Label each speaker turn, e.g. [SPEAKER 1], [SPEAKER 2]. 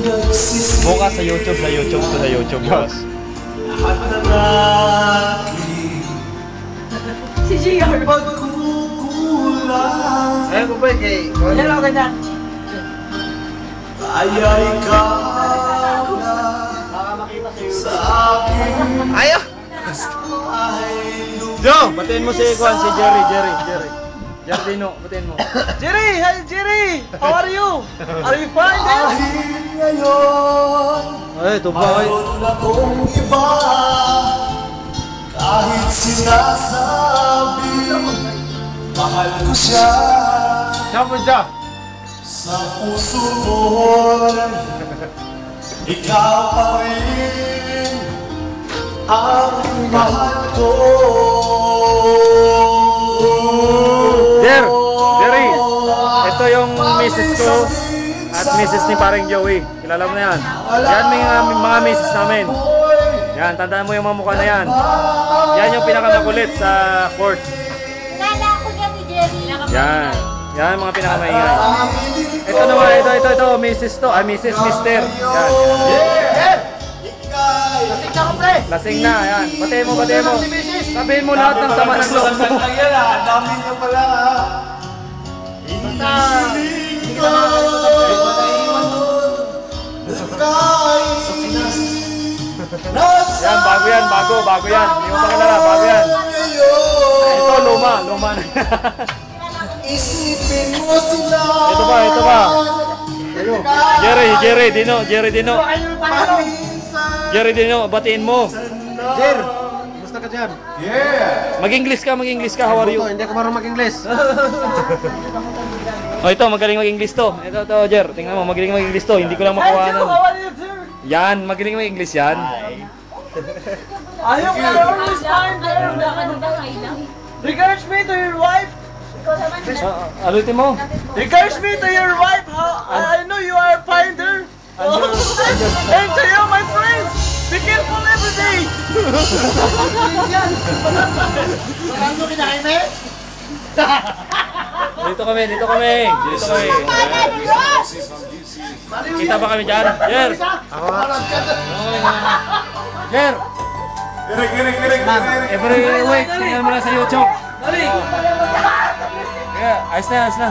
[SPEAKER 1] Bukas sa YouTube, bukas.
[SPEAKER 2] Si Gio.
[SPEAKER 3] Ayun ko ba kay...
[SPEAKER 2] Hello, ganyan.
[SPEAKER 4] Kaya ikaw na sa akin.
[SPEAKER 3] Ayaw!
[SPEAKER 1] Jo, batiin mo si Juan, si Jerry. Jardino, batiin mo.
[SPEAKER 3] Jerry! Hi, Jerry! How are you? Are you fine, then?
[SPEAKER 4] Dahil ngayon
[SPEAKER 1] Ay, ito ba kayo?
[SPEAKER 4] mayroon akong iba. Kahit sinasabi mahal ko siya. Sa puso mo ikaw pa rin ang mahal ko.
[SPEAKER 1] Jerry, ito yung misis ko at misis ni parang Joey. Kilala mo na yan. Yan mga misis namin. Yan, tandaan mo yung mga mukha na yan. Yan yung pinakamakulit sa court.
[SPEAKER 2] Kilala ko niya ni Jerry.
[SPEAKER 1] Yan. Yan ang mga pinakamaingay. Ito naman, ito, misis to. Ay, mister. Yan. Lasing na, yan. Batiin mo. Sabihin mo lahat ng sama ng loob mo.
[SPEAKER 4] Ang dami niya pala.
[SPEAKER 1] Yan, bago yan. Hindi mo pa kilala, bago yan. Ito, luma na.
[SPEAKER 4] Isipin mo sila.
[SPEAKER 1] Ito pa. Jerry Dino, batiin mo.
[SPEAKER 3] Jer! Gusto ka dyan?
[SPEAKER 1] Mag-English ka, how are you?
[SPEAKER 3] Hindi ako marunong mag-English.
[SPEAKER 1] Ito, magaling mag-English to. Ito, Jer, tingnan mo, magaling mag-English to. Hindi ko lang makuha
[SPEAKER 3] How are you, sir?
[SPEAKER 1] Yan, magaling mag-English yan.
[SPEAKER 3] Ayaw ka always fine there. Regards me to your wife.
[SPEAKER 1] Alutin mo.
[SPEAKER 3] Regards me to your wife. I know you are fine there. And to you, my friends. Be careful every day.
[SPEAKER 1] Dito kami. Kita ba kami dyan? Jer! Jer! Every week, tingnan mo lang sa YouTube. Ayos na.